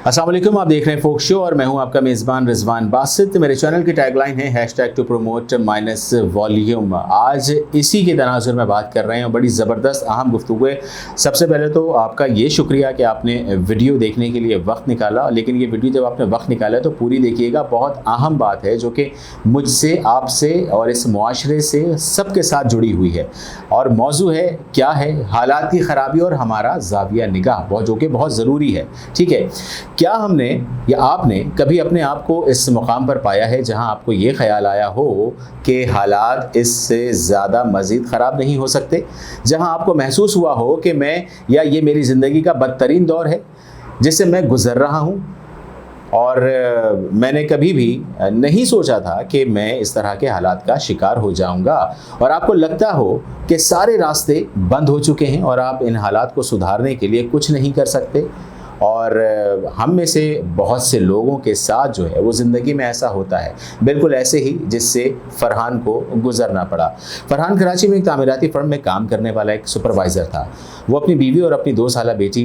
अस्सलाम वालेकुम, आप देख रहे हैं फोक शो और मैं हूं आपका मेज़बान रिजवान बासित। मेरे चैनल की टैगलाइन है hashtag to promote minus volume. आज इसी के तनाजुर में बात कर रहे हैं और बड़ी ज़बरदस्त अहम गुफ्तगू है। सबसे पहले तो आपका ये शुक्रिया कि आपने वीडियो देखने के लिए वक्त निकाला, लेकिन ये वीडियो जब आपने वक्त निकाला तो पूरी देखिएगा। बहुत अहम बात है जो कि मुझसे, आपसे और इस मुआशरे से सबके साथ जुड़ी हुई है। और मौजू है क्या है, हालात की ख़राबी और हमारा ज़ाविया निगाह, जो कि बहुत ज़रूरी है। ठीक है, क्या हमने या आपने कभी अपने आप को इस मुकाम पर पाया है जहां आपको ये ख्याल आया हो कि हालात इससे ज़्यादा मज़ीद ख़राब नहीं हो सकते, जहां आपको महसूस हुआ हो कि मैं या ये मेरी ज़िंदगी का बदतरीन दौर है जिससे मैं गुज़र रहा हूं और मैंने कभी भी नहीं सोचा था कि मैं इस तरह के हालात का शिकार हो जाऊंगा, और आपको लगता हो कि सारे रास्ते बंद हो चुके हैं और आप इन हालात को सुधारने के लिए कुछ नहीं कर सकते। और हम में से बहुत से लोगों के साथ जो है वो ज़िंदगी में ऐसा होता है, बिल्कुल ऐसे ही जिससे फरहान को गुजरना पड़ा। फरहान कराची में एक तामीराती फर्म में काम करने वाला एक सुपरवाइज़र था। वो अपनी बीवी और अपनी 2 साला बेटी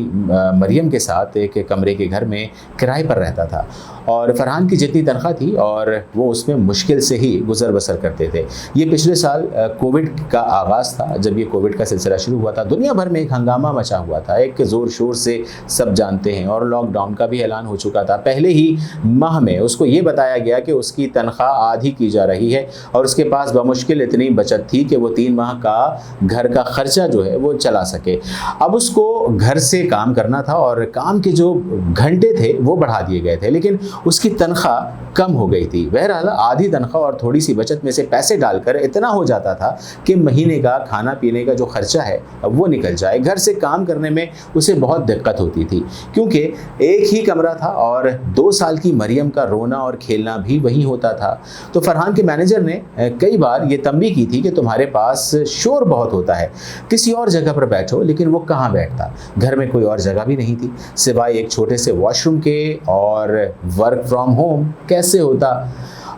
मरियम के साथ एक कमरे के घर में किराए पर रहता था, और फरहान की जितनी तनख्वाह थी और वो उसमें मुश्किल से ही गुजर बसर करते थे। ये पिछले साल कोविड का आगाज़ था। जब ये कोविड का सिलसिला शुरू हुआ था, दुनिया भर में एक हंगामा मचा हुआ था, एक ज़ोर शोर से सब जानते हैं, और लॉकडाउन का भी ऐलान हो चुका था। पहले ही माह में उसको ये बताया गया कि उसकी तनख्वाह आधी की जा रही है और उसके पास बमुश्किल इतनी बचत थी कि वो 3 माह का घर का खर्चा जो है वो चला सके। अब उसको घर से काम करना था और काम के जो घंटे थे वो बढ़ा दिए गए थे, लेकिन उसकी तनख्वाह कम हो गई थी। बहरहाल आधी तनख्वाह और थोड़ी सी बचत में से पैसे डालकर इतना हो जाता था कि महीने का खाना पीने का जो खर्चा है वो निकल जाए। घर से काम करने में उसे बहुत दिक्कत होती थी क्योंकि एक ही कमरा था और 2 साल की मरियम का रोना और खेलना भी वहीं होता था। तो फरहान के मैनेजर ने कई बार ये तंबीह की थी कि तुम्हारे पास शोर बहुत होता है, किसी और जगह पर बैठो, लेकिन वो कहाँ बैठता। घर में कोई और जगह भी नहीं थी सिवाय एक छोटे से वॉशरूम के, और वर्क फ्रॉम होम कैसे होता।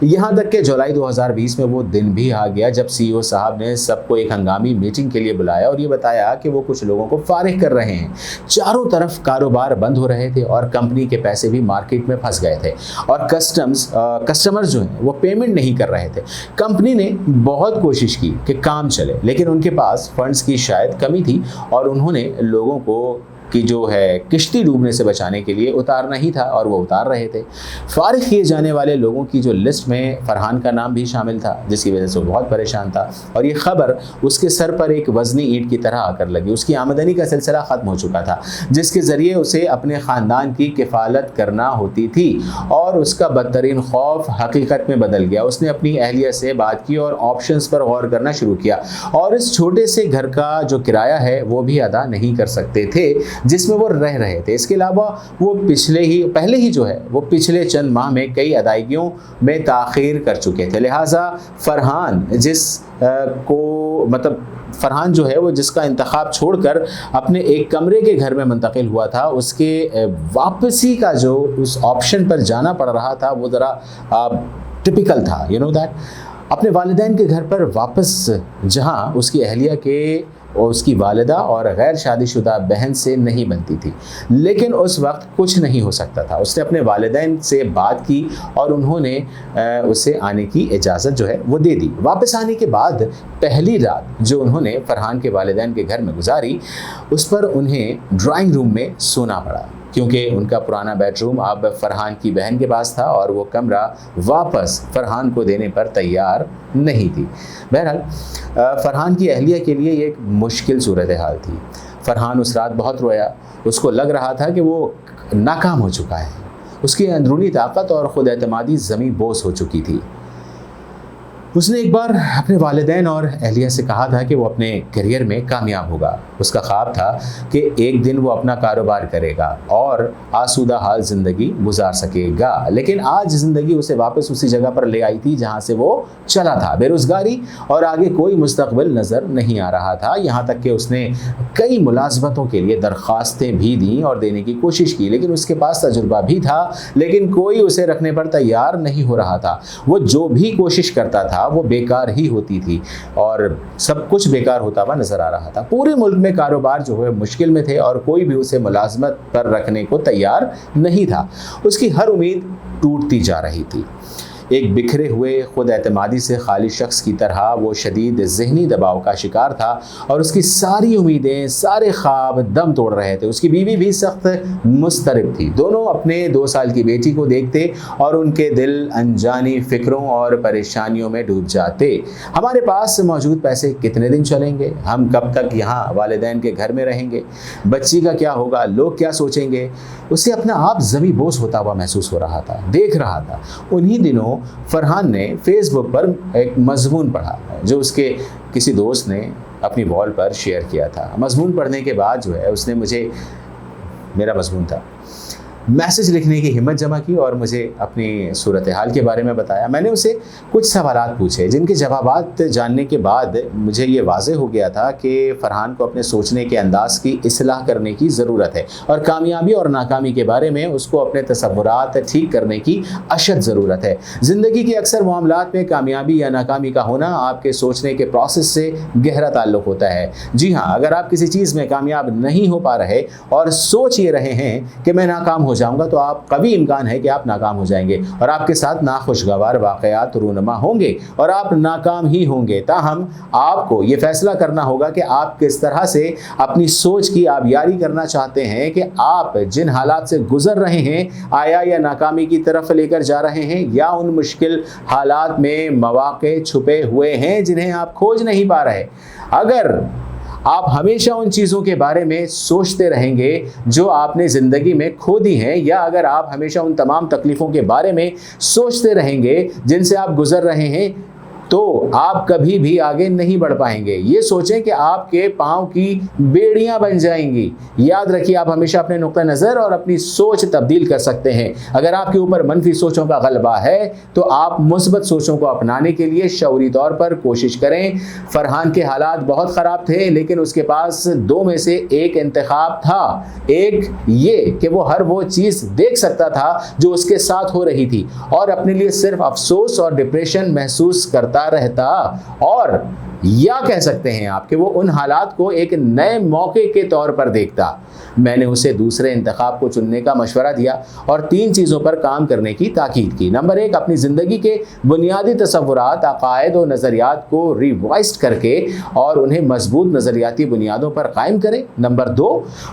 यहाँ तक कि जुलाई 2020 में वो दिन भी आ गया जब सीईओ साहब ने सबको एक हंगामी मीटिंग के लिए बुलाया और ये बताया कि वो कुछ लोगों को फारिग कर रहे हैं। चारों तरफ कारोबार बंद हो रहे थे और कंपनी के पैसे भी मार्केट में फंस गए थे, और कस्टमर्स जो हैं वो पेमेंट नहीं कर रहे थे। कंपनी ने बहुत कोशिश की कि काम चले, लेकिन उनके पास फंड्स की शायद कमी थी और उन्होंने लोगों को कि जो है किश्ती डूबने से बचाने के लिए उतारना ही था, और वो उतार रहे थे। फारिग किए जाने वाले लोगों की जो लिस्ट में फरहान का नाम भी शामिल था, जिसकी वजह से वो बहुत परेशान था, और ये खबर उसके सर पर एक वज़नी ईंट की तरह आकर लगी। उसकी आमदनी का सिलसिला ख़त्म हो चुका था जिसके ज़रिए उसे अपने ख़ानदान की किफ़ालत करना होती थी, और उसका बदतरीन खौफ हकीकत में बदल गया। उसने अपनी अहलिया से बात की और ऑप्शंस पर गौर करना शुरू किया, और इस छोटे से घर का जो किराया है वो भी अदा नहीं कर सकते थे जिसमें वो रह रहे थे। इसके अलावा वो पहले ही जो है वो पिछले चंद माह में कई अदायगियों में ताख़ीर कर चुके थे। लिहाजा फरहान फरहान जो है वो जिसका इंतखाब छोड़कर अपने एक कमरे के घर में मुंतकिल हुआ था, उसके वापसी का जो उस ऑप्शन पर जाना पड़ रहा था वो ज़रा टिपिकल था। यू नो दैट, अपने वालिदैन के घर पर वापस, जहाँ उसकी अहलिया के और उसकी वालिदा और गैर शादीशुदा बहन से नहीं बनती थी, लेकिन उस वक्त कुछ नहीं हो सकता था। उसने अपने वालिदैन से बात की और उन्होंने उसे आने की इजाज़त जो है वो दे दी। वापस आने के बाद पहली रात जो उन्होंने फरहान के वालिदैन के घर में गुजारी, उस पर उन्हें ड्राइंग रूम में सोना पड़ा क्योंकि उनका पुराना बेडरूम अब फरहान की बहन के पास था और वो कमरा वापस फरहान को देने पर तैयार नहीं थी। बहरहाल फरहान की अहलिया के लिए ये एक मुश्किल सूरत हाल थी। फरहान उस रात बहुत रोया। उसको लग रहा था कि वो नाकाम हो चुका है। उसकी अंदरूनी ताकत और ख़ुद एतमादी ज़मीं बोस हो चुकी थी। उसने एक बार अपने वालिदैन और अहलिया से कहा था कि वो अपने करियर में कामयाब होगा। उसका ख्वाब था कि एक दिन वो अपना कारोबार करेगा और आसूदा हाल ज़िंदगी गुजार सकेगा, लेकिन आज ज़िंदगी उसे वापस उसी जगह पर ले आई थी जहाँ से वो चला था। बेरोज़गारी और आगे कोई मुस्तक़बिल नज़र नहीं आ रहा था। यहाँ तक कि उसने कई मुलाज़मतों के लिए दरख्वास्तें भी दी और देने की कोशिश की, लेकिन उसके पास तजुर्बा भी था, लेकिन कोई उसे रखने पर तैयार नहीं हो रहा था। वो जो भी कोशिश करता था वो बेकार ही होती थी और सब कुछ बेकार होता हुआ नज़र आ रहा था। पूरे मुल्क में कारोबार जो है मुश्किल में थे और कोई भी उसे मुलाजमत पर रखने को तैयार नहीं था। उसकी हर उम्मीद टूटती जा रही थी। एक बिखरे हुए खुद एतमादी से खाली शख्स की तरह वो शदीद ज़हनी दबाव का शिकार था और उसकी सारी उम्मीदें, सारे ख्वाब दम तोड़ रहे थे। उसकी बीवी भी सख्त मुस्तरब थी। दोनों अपने 2 साल की बेटी को देखते और उनके दिल अनजानी फ़िक्रों और परेशानियों में डूब जाते। हमारे पास मौजूद पैसे कितने दिन चलेंगे? हम कब तक यहाँ वालिदैन के घर में रहेंगे? बच्ची का क्या होगा? लोग क्या सोचेंगे? उसे अपना आप ज़मी बोझ होता हुआ महसूस हो रहा था, देख रहा था। उन्हीं दिनों फरहान ने फेसबुक पर एक मज़मून पढ़ा जो उसके किसी दोस्त ने अपनी वॉल पर शेयर किया था। मज़मून पढ़ने के बाद जो है उसने मुझे, मेरा मज़मून था, मैसेज लिखने की हिम्मत जमा की और मुझे अपनी सूरत हाल के बारे में बताया। मैंने उसे कुछ सवालात पूछे जिनके जवाबात जानने के बाद मुझे ये वाज़े हो गया था कि फ़रहान को अपने सोचने के अंदाज़ की इस्लाह करने की ज़रूरत है और कामयाबी और नाकामी के बारे में उसको अपने तसव्वुरात ठीक करने की अशद ज़रूरत है। ज़िंदगी के अक्सर मामलात में कामयाबी या नाकामी का होना आपके सोचने के प्रोसेस से गहरा ताल्लुक़ होता है। जी हाँ, अगर आप किसी चीज़ में कामयाब नहीं हो पा रहे और सोच ये रहे हैं कि मैं नाकाम हो जाऊंगा, तो आप कभी इम्कान है कि आप नाकाम हो जाएंगे और आपके साथ नाखुशगवार वाक़यात रूनुमा होंगे और आप नाकाम ही होंगे। ताहम आपको ये फैसला करना होगा कि आप किस तरह से अपनी सोच की आबियारी करना चाहते हैं कि आप जिन हालात से गुजर रहे हैं आया या नाकामी की तरफ लेकर जा रहे हैं या उन मुश्किल हालात में मौक़े छुपे हुए हैं जिन्हें आप खोज नहीं पा रहे। अगर आप हमेशा उन चीज़ों के बारे में सोचते रहेंगे जो आपने ज़िंदगी में खो दी हैं, या अगर आप हमेशा उन तमाम तकलीफ़ों के बारे में सोचते रहेंगे जिनसे आप गुज़र रहे हैं, तो आप कभी भी आगे नहीं बढ़ पाएंगे। ये सोचें कि आपके पाँव की बेड़ियां बन जाएंगी। याद रखिए, आप हमेशा अपने नुक्ता नज़र और अपनी सोच तब्दील कर सकते हैं। अगर आपके ऊपर मनफी सोचों का गलबा है तो आप मुस्बत सोचों को अपनाने के लिए शऊरी तौर पर कोशिश करें। फरहान के हालात बहुत ख़राब थे, लेकिन उसके पास 2 में से एक इंतखाब था। एक ये कि वो हर वो चीज़ देख सकता था जो उसके साथ हो रही थी और अपने लिए सिर्फ अफसोस और डिप्रेशन महसूस करता रहता, और या कह सकते हैं आप कि वो उन हालात को एक नए मौके के तौर पर देखता। मैंने उसे दूसरे इंतखाब को चुनने का मशवरा दिया और 3 चीज़ों पर काम करने की ताकीद की। नंबर 1, अपनी ज़िंदगी के बुनियादी तसव्वुरात, अक़ायद और नज़रियात को रिवाइज़ करके और उन्हें मजबूत नज़रियाती बुनियादों पर कायम करें। नंबर 2,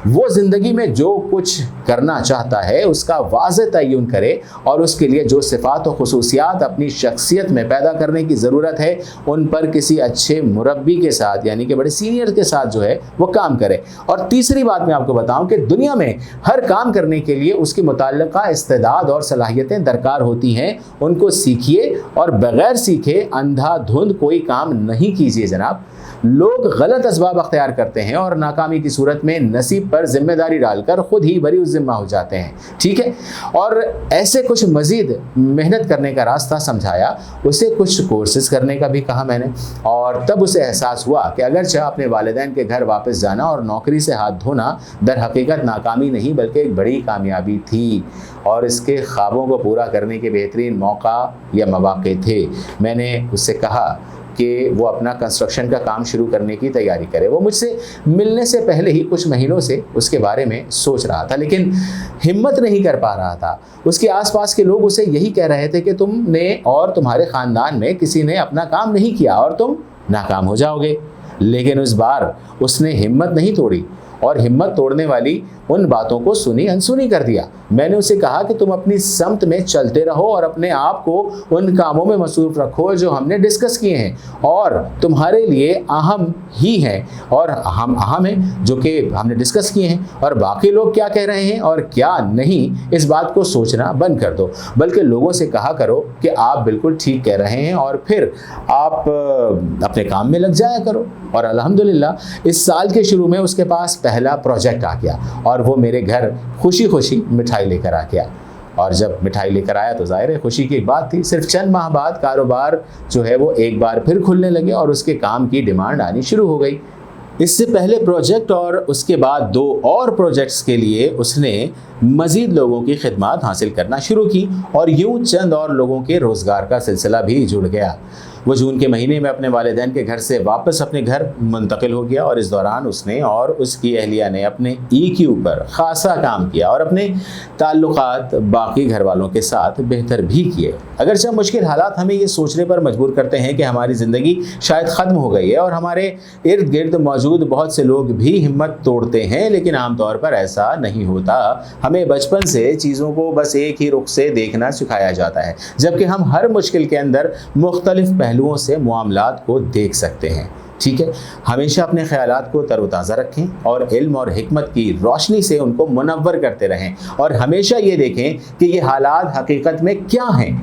वो ज़िंदगी में जो कुछ करना चाहता है उसका वाज़ेह तय्युन करे और उसके लिए जो सिफ़ात और ख़ुसूसियात अपनी शख्सियत में पैदा करने की ज़रूरत है उन पर किसी अच्छे मुरब्बी के साथ, यानी कि बड़े सीनियर के साथ जो है वो काम करे। और तीसरी बात मैं आपको बताऊं कि दुनिया में हर काम करने के लिए उसकी मुताल्लिका इस्तेदाद और सलाहियतें दरकार होती हैं। उनको सीखिए और बगैर सीखे अंधाधुंध कोई काम नहीं कीजिए जनाब। लोग गलत असबाब अख्तियार करते हैं और नाकामी की सूरत में नसीब पर जिम्मेदारी डालकर खुद ही बरी ज़िम्मा हो जाते हैं। ठीक है, और ऐसे कुछ मज़ीद मेहनत करने का रास्ता समझाया, उसे कुछ कोर्सेज करने का भी कहा मैंने, और तब उसे एहसास हुआ कि अगरचे अपने वालिदैन के घर वापस जाना और नौकरी से हाथ धोना दर हकीकत नाकामी नहीं बल्कि एक बड़ी कामयाबी थी और इसके ख्वाबों को पूरा करने के बेहतरीन मौका या मौक़े थे। मैंने उससे कहा कि वो अपना कंस्ट्रक्शन का काम शुरू करने की तैयारी करे। वो मुझसे मिलने से पहले ही कुछ महीनों से उसके बारे में सोच रहा था, लेकिन हिम्मत नहीं कर पा रहा था। उसके आसपास के लोग उसे यही कह रहे थे कि तुमने और तुम्हारे ख़ानदान में किसी ने अपना काम नहीं किया और तुम नाकाम हो जाओगे। लेकिन उस बार उसने हिम्मत नहीं तोड़ी और हिम्मत तोड़ने वाली उन बातों को सुनी अनसुनी कर दिया। मैंने उसे कहा कि तुम अपनी समत में चलते रहो और अपने आप को उन कामों में मसरूफ़ रखो जो हमने डिस्कस किए हैं और तुम्हारे लिए अहम ही हैं और अहम हैं जो कि हमने डिस्कस किए हैं, और बाकी लोग क्या कह रहे हैं और क्या नहीं इस बात को सोचना बंद कर दो, बल्कि लोगों से कहा करो कि आप बिल्कुल ठीक कह रहे हैं और फिर आप अपने काम में लग जाया करो। और अल्हम्दुलिल्लाह इस साल के शुरू में उसके पास पहला प्रोजेक्ट आ गया और वो मेरे घर खुशी खुशी मिठाई लेकर आ गया। और जब मिठाई लेकर आया तो ज़ाहिर है खुशी की एक बात थी। सिर्फ चंद माह बाद कारोबार जो है वो एक बार फिर खुलने लगे और उसके काम की डिमांड आनी शुरू हो गई। इससे पहले प्रोजेक्ट और उसके बाद 2 और प्रोजेक्ट्स के लिए उसने मज़ीद लोगों की खिदमत हासिल करना शुरू की और यूँ चंद और लोगों के रोज़गार का सिलसिला भी जुड़ गया। وہ جون کے مہینے میں اپنے والدین کے گھر سے واپس اپنے گھر منتقل ہو گیا اور اس دوران اس نے اور اس کی اہلیہ نے اپنے EQ پر خاصا کام کیا اور اپنے تعلقات باقی گھر والوں کے ساتھ بہتر بھی کیے۔ اگرچہ مشکل حالات ہمیں یہ سوچنے پر مجبور کرتے ہیں کہ ہماری زندگی شاید ختم ہو گئی ہے اور ہمارے ارد گرد موجود بہت سے لوگ بھی ہمت توڑتے ہیں، لیکن عام طور پر ایسا نہیں ہوتا۔ ہمیں بچپن سے چیزوں کو بس ایک ہی رخ سے دیکھنا سکھایا جاتا ہے، جبکہ ہم ہر مشکل کے اندر مختلف پہلوؤں سے معاملات کو دیکھ سکتے ہیں۔ ٹھیک ہے، ہمیشہ اپنے خیالات کو تر و تازہ رکھیں اور علم اور حکمت کی روشنی سے ان کو منور کرتے رہیں، اور ہمیشہ یہ دیکھیں کہ یہ حالات حقیقت میں کیا ہیں۔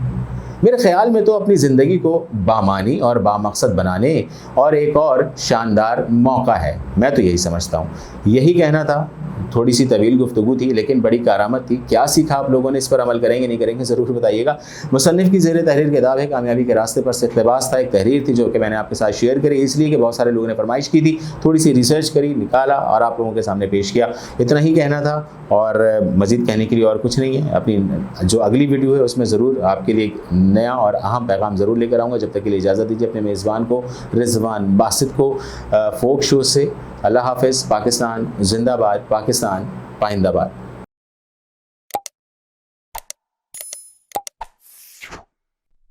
میرے خیال میں تو اپنی زندگی کو بامعنی اور بامقصد بنانے اور ایک اور شاندار موقع ہے۔ میں تو یہی سمجھتا ہوں۔ یہی کہنا تھا، تھوڑی سی طویل گفتگو تھی لیکن بڑی کارآمد تھی۔ کیا سیکھا آپ لوگوں نے، اس پر عمل کریں گے نہیں کریں گے ضرور بتائیے گا۔ مصنف کی زیر تحریر کتاب ہے کامیابی کے راستے پر سے اقتباس تھا، ایک تحریر تھی جو کہ میں نے آپ کے ساتھ شیئر کری اس لیے کہ بہت سارے لوگوں نے فرمائش کی تھی، تھوڑی سی ریسرچ کری، نکالا اور آپ لوگوں کے سامنے پیش کیا۔ اتنا ہی کہنا تھا اور مزید کہنے کے لیے اور کچھ نہیں ہے۔ اپنی جو اگلی ویڈیو ہے اس میں ضرور آپ کے لیے ایک نیا اور اہم پیغام ضرور لے کر آؤں گا۔ جب تک کے لیے اجازت دیجیے اپنے میزبان کو رضوان باسط کو فوک شو سے۔ اللہ حافظ۔ پاکستان زندہ باد، پاکستان پائندہ باد۔